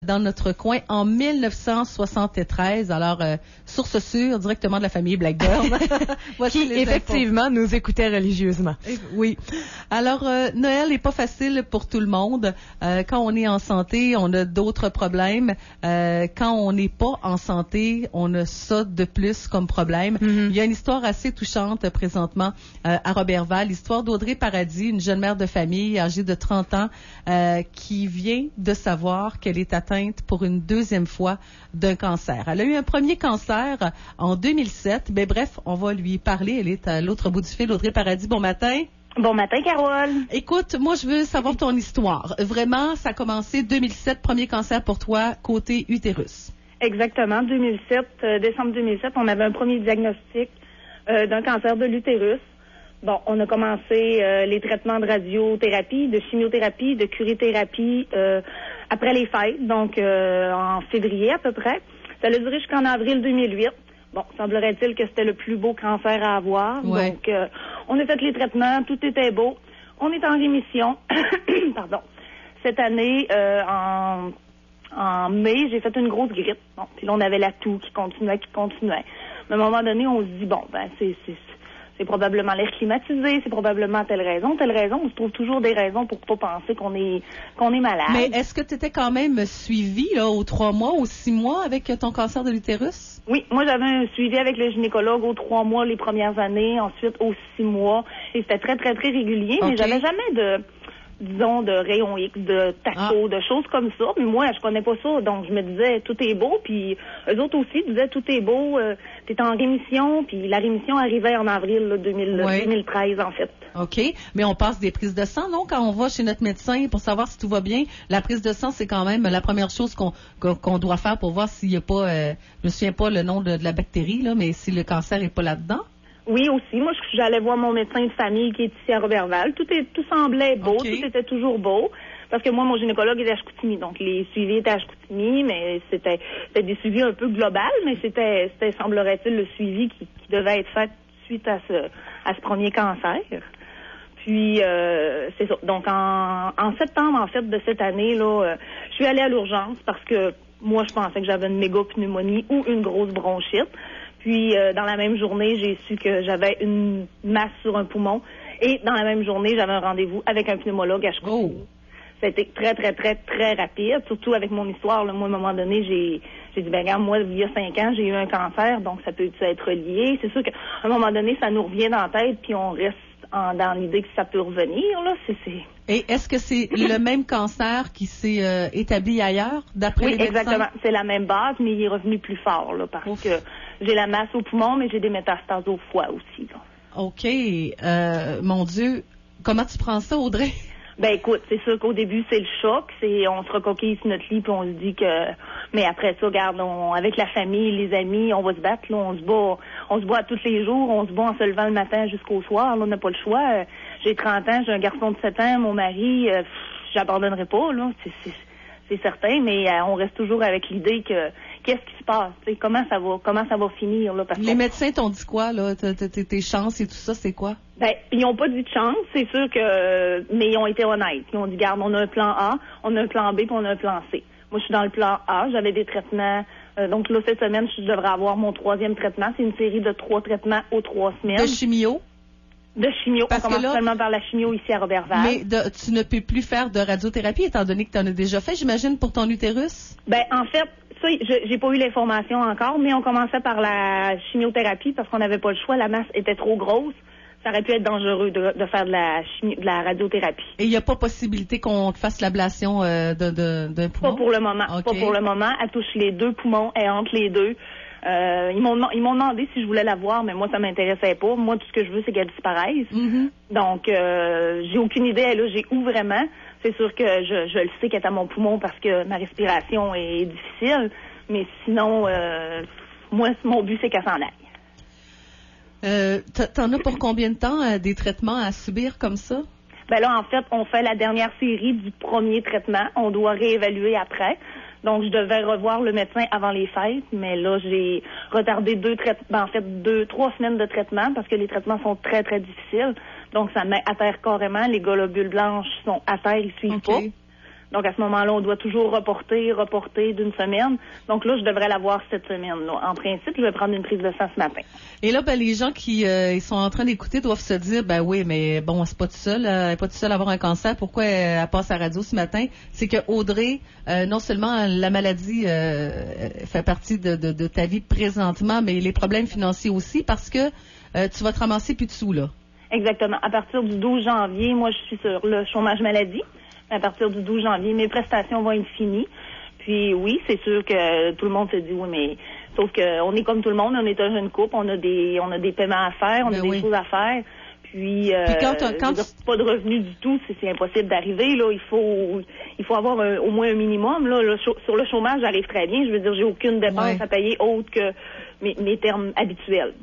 dans notre coin en 1973. Alors, source sûre, directement de la famille Blackburn. Qui, effectivement, nous écoutait religieusement. Oui. Alors, Noël n'est pas facile pour tout le monde. Quand on est en santé, on a d'autres problèmes. Quand on n'est pas en santé, on a ça de plus comme problème. Mm-hmm. Il y a une histoire assez touchante présentement à Roberval, l'histoire d'Audrey Paradis, une jeune mère de famille âgée de 30 ans qui vient de savoir qu'elle est atteinte pour une deuxième fois d'un cancer. Elle a eu un premier cancer en 2007. Mais bref, on va lui parler. Elle est à l'autre bout du fil. Audrey Paradis, bon matin. Bon matin, Carole. Écoute, moi, je veux savoir ton histoire. Vraiment, ça a commencé 2007, premier cancer pour toi, côté utérus. Exactement, 2007, décembre 2007, on avait un premier diagnostic d'un cancer de l'utérus. Bon, on a commencé les traitements de radiothérapie, de chimiothérapie, de curithérapie après les fêtes, donc en février à peu près. Ça a duré jusqu'en avril 2008. Bon, semblerait-il que c'était le plus beau cancer à avoir. Ouais. Donc, on a fait les traitements, tout était beau. On est en rémission. Pardon. Cette année, en mai, j'ai fait une grosse grippe. Bon, puis là, on avait la toux qui continuait. Mais à un moment donné, on se dit, bon, ben, c'est probablement l'air climatisé, c'est probablement telle raison. On se trouve toujours des raisons pour pas penser qu'on est malade. Mais est-ce que tu étais quand même suivie là, aux 3 mois, aux 6 mois avec ton cancer de l'utérus? Oui, moi j'avais un suivi avec le gynécologue aux 3 mois les premières années, ensuite aux 6 mois. Et c'était très, très, très régulier, mais j'avais jamais de rayons X, de taco, de choses comme ça. Mais moi, je connais pas ça. Donc, je me disais, tout est beau. Puis, eux autres aussi disaient, tout est beau. T'es en rémission. Puis, la rémission arrivait en avril là, 2013, en fait. OK. Mais on passe des prises de sang, non? Quand on va chez notre médecin pour savoir si tout va bien, la prise de sang, c'est quand même la première chose qu'on doit faire pour voir s'il n'y a pas, je me souviens pas le nom de la bactérie, là, mais si le cancer est pas là-dedans. Oui, aussi. Moi, j'allais voir mon médecin de famille qui est ici à Roberval. Tout semblait beau, Okay. Tout était toujours beau. Parce que moi, mon gynécologue est à Chicoutimi, donc les suivis étaient à Chicoutimi, mais c'était des suivis un peu global, mais c'était semblerait-il, le suivi qui devait être fait suite à ce premier cancer. Puis, c'est ça. Donc, en septembre, en fait, de cette année, là, je suis allée à l'urgence parce que moi, je pensais que j'avais une méga pneumonie ou une grosse bronchite. Puis, dans la même journée, j'ai su que j'avais une masse sur un poumon. Et dans la même journée, j'avais un rendez-vous avec un pneumologue à Chicoutimi. Oh. Ça a été très, très, très, très rapide. Surtout avec mon histoire, là. Moi, à un moment donné, j'ai dit, ben regarde, moi, il y a 5 ans, j'ai eu un cancer, donc ça peut être lié. C'est sûr qu'à un moment donné, ça nous revient dans la tête, puis on reste dans l'idée que ça peut revenir, là. Et est-ce que c'est le même cancer qui s'est établi ailleurs, d'après les médecins? Oui, exactement. C'est la même base, mais il est revenu plus fort, là, parce que j'ai la masse au poumon, mais j'ai des métastases au foie aussi, là. OK. Mon Dieu. Comment tu prends ça, Audrey? Ben écoute, c'est sûr qu'au début, c'est le choc. On se recoquille sur notre lit, puis on se dit que... Mais après ça, regarde, avec la famille, les amis, on va se battre, là. On se bat tous les jours. On se bat en se levant le matin jusqu'au soir. Là, on n'a pas le choix. J'ai 30 ans, j'ai un garçon de 7 ans, mon mari, j'abandonnerai pas, là. C'est certain, mais on reste toujours avec l'idée que qu'est-ce qui se passe, t'sais, comment ça va finir, là, parce Les médecins t'ont dit quoi, là, tes chances et tout ça, c'est quoi? Ben, ils n'ont pas dit de chance, c'est sûr que, mais ils ont été honnêtes. Ils ont dit, garde, on a un plan A, on a un plan B, puis on a un plan C. Moi, je suis dans le plan A, j'avais des traitements, donc là, cette semaine, je devrais avoir mon 3e traitement. C'est une série de 3 traitements aux 3 semaines. De chimio? De chimio. Parce on commence que là, seulement par la chimio ici à Roberval. Mais tu ne peux plus faire de radiothérapie, étant donné que tu en as déjà fait, j'imagine, pour ton utérus? Ben, en fait, ça, j'ai pas eu l'information encore, mais on commençait par la chimiothérapie parce qu'on n'avait pas le choix. La masse était trop grosse. Ça aurait pu être dangereux de faire de la radiothérapie. Et il n'y a pas possibilité qu'on te fasse l'ablation d'un poumon? Pas pour le moment. Okay. Pas pour le moment. Elle touche les 2 poumons et entre les 2. Ils m'ont demandé si je voulais la voir, mais moi, ça m'intéressait pas. Moi, tout ce que je veux, c'est qu'elle disparaisse. Mm-hmm. Donc, j'ai aucune idée. Là, j'ai où vraiment. C'est sûr que je le sais qu'elle est à mon poumon parce que ma respiration est difficile. Mais sinon, moi, mon but, c'est qu'elle s'en aille. T'en as pour combien de temps des traitements à subir comme ça? Ben là, en fait, on fait la dernière série du premier traitement. On doit réévaluer après. Donc, je devais revoir le médecin avant les fêtes, mais là, j'ai retardé 3 semaines de traitement parce que les traitements sont très, très difficiles. Donc, ça met à terre carrément. Les globules blanches sont à terre, ils suivent pas. Donc, à ce moment-là, on doit toujours reporter d'une semaine. Donc là, je devrais l'avoir cette semaine. Là. En principe, je vais prendre une prise de sang ce matin. Et là, les gens qui ils sont en train d'écouter doivent se dire, oui, mais bon, c'est pas tout seul, elle est pas tout seule à avoir un cancer. Pourquoi elle passe à la radio ce matin? C'est que Audrey, non seulement la maladie fait partie de ta vie présentement, mais les problèmes financiers aussi, parce que tu vas te ramasser plus de sous, là. Exactement. À partir du 12 janvier, moi, je suis sur le chômage maladie. À partir du 12 janvier, mes prestations vont être finies. Puis oui, c'est sûr que tout le monde se dit, oui, mais sauf qu'on est comme tout le monde, on est un jeune couple, on a des paiements à faire, on a des choses à faire. Puis quand pas de revenus du tout, c'est impossible d'arriver. Là, il faut avoir au moins un minimum. Là, sur le chômage, j'arrive très bien. Je veux dire, j'ai aucune dépense à payer autre que mes termes habituels.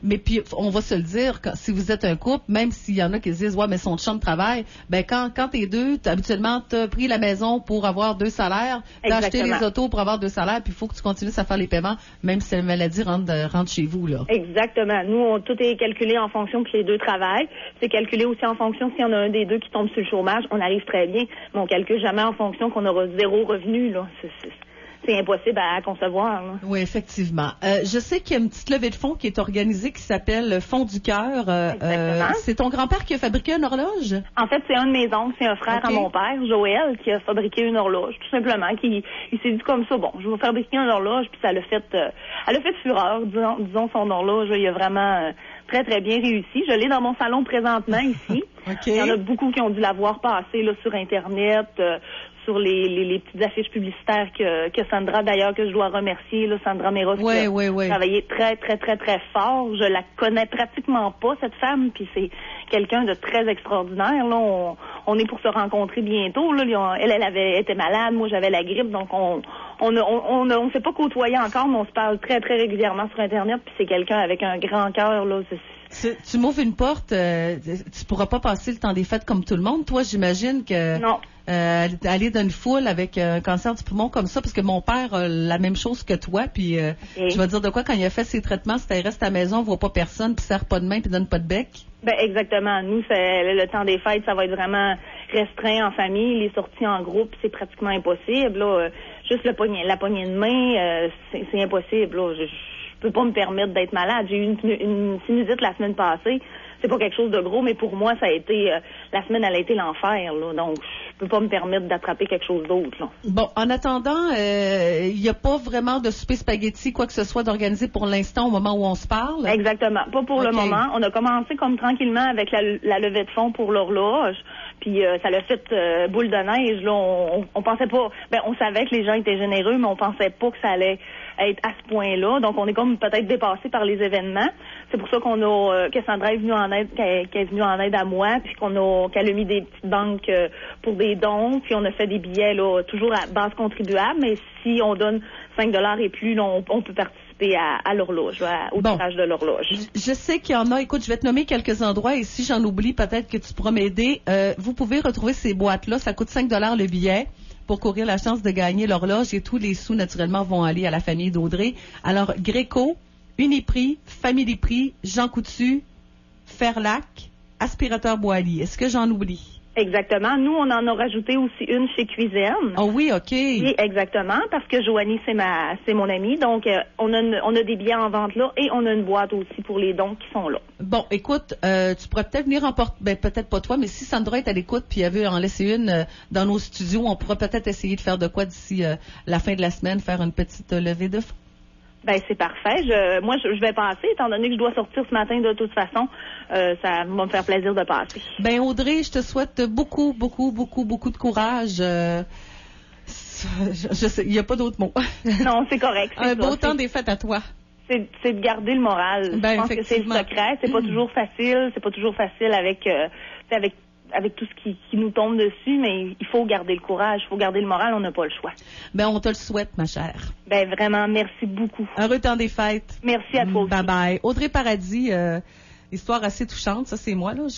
Mais puis, on va se le dire, si vous êtes un couple, même s'il y en a qui se disent, mais son chum travaille, quand t'es deux, habituellement, t'as pris la maison pour avoir 2 salaires, t'as acheté les autos pour avoir 2 salaires, puis il faut que tu continues à faire les paiements, même si la maladie rentre chez vous, là. Exactement. Nous, tout est calculé en fonction que les deux travaillent. C'est calculé aussi en fonction s'il y en a un des deux qui tombe sur le chômage, on arrive très bien, mais on calcule jamais en fonction qu'on aura 0 revenu, là. C'est impossible à concevoir. Là. Oui, effectivement. Je sais qu'il y a une petite levée de fonds qui est organisée qui s'appelle Fonds du cœur. C'est ton grand-père qui a fabriqué une horloge? En fait, c'est un de mes oncles, c'est un frère à mon père, Joël, qui a fabriqué une horloge, tout simplement. Il s'est dit comme ça, je vais fabriquer une horloge, puis elle a fait fureur, disons son horloge. Il a vraiment très, très bien réussi. Je l'ai dans mon salon présentement ici. Il y en a beaucoup qui ont dû la voir passer là, sur Internet, sur les petites affiches publicitaires que Sandra, d'ailleurs, que je dois remercier, là, Sandra Méros, qui a travaillé très, très, très, très fort. Je la connais pratiquement pas, cette femme, puis c'est quelqu'un de très extraordinaire. Là, on est pour se rencontrer bientôt. Là. Elle avait été malade, moi j'avais la grippe, donc on s'est pas côtoyé encore, mais on se parle très, très régulièrement sur Internet, puis c'est quelqu'un avec un grand cœur, là. Tu m'ouvres une porte, tu pourras pas passer le temps des fêtes comme tout le monde. Toi, j'imagine que non. Aller dans une foule avec un cancer du poumon comme ça, parce que mon père a la même chose que toi, puis je vais dire de quoi, quand il a fait ses traitements, c'était reste à la maison, voit pas personne, puis serre pas de main, puis donne pas de bec. Exactement. Nous, le temps des fêtes, ça va être vraiment restreint en famille. Les sorties en groupe, c'est pratiquement impossible. Là. Juste la poignée de main, c'est impossible. Là. Je peux pas me permettre d'être malade. J'ai eu une sinusite la semaine passée. C'est pas quelque chose de gros, mais pour moi, ça a été la semaine, elle a été l'enfer. Là. Donc, je peux pas me permettre d'attraper quelque chose d'autre. Là. Bon, en attendant, il n'y a pas vraiment de souper spaghetti, quoi que ce soit d'organiser pour l'instant au moment où on se parle? Exactement. Pas pour le moment. On a commencé comme tranquillement avec la levée de fonds pour l'horloge. Puis ça l'a fait boule de neige. Là, on pensait pas. On savait que les gens étaient généreux, mais on pensait pas que ça allait être à ce point-là. Donc, on est comme peut-être dépassé par les événements. C'est pour ça que Sandra est venue en aide, qu'elle est venue en aide à moi, puis qu'elle a mis des petites banques pour des dons, puis on a fait des billets là toujours à base contribuable, mais si on donne 5$ et plus, là, on peut participer à l'horloge, au tirage de l'horloge. Je sais qu'il y en a. Écoute, je vais te nommer quelques endroits et si j'en oublie, peut-être que tu pourras m'aider. Vous pouvez retrouver ces boîtes-là. Ça coûte 5$ le billet pour courir la chance de gagner l'horloge et tous les sous, naturellement, vont aller à la famille d'Audrey. Alors, Gréco, Uniprix, Family Prix, Jean Coutu, Fairlac, Aspirateur Boily. Est-ce que j'en oublie? Exactement. Nous, on en a rajouté aussi une chez Cuisine. Oh oui, OK. Oui, exactement, parce que Joanie, c'est mon amie. Donc, on a des billets en vente là et on a une boîte aussi pour les dons qui sont là. Bon, écoute, tu pourrais peut-être venir emporter, peut-être pas toi, mais si Sandra est à l'écoute puis elle veut en laisser une dans nos studios, on pourra peut-être essayer de faire de quoi d'ici la fin de la semaine, faire une petite levée de fonds. C'est parfait. Je vais passer, étant donné que je dois sortir ce matin de toute façon. Ça va me faire plaisir de passer. Audrey, je te souhaite beaucoup, beaucoup, beaucoup, beaucoup de courage. Je sais, il n'y a pas d'autre mot. Non, c'est correct. Un beau temps des fêtes à toi. C'est de garder le moral. Je pense que c'est le secret. C'est pas toujours facile. C'est pas toujours facile avec tout ce qui nous tombe dessus, mais il faut garder le courage, il faut garder le moral, on n'a pas le choix. On te le souhaite, ma chère. Vraiment, merci beaucoup. Heureux temps des fêtes. Merci à toi aussi. Bye bye. Audrey Paradis, histoire assez touchante, ça c'est moi, là.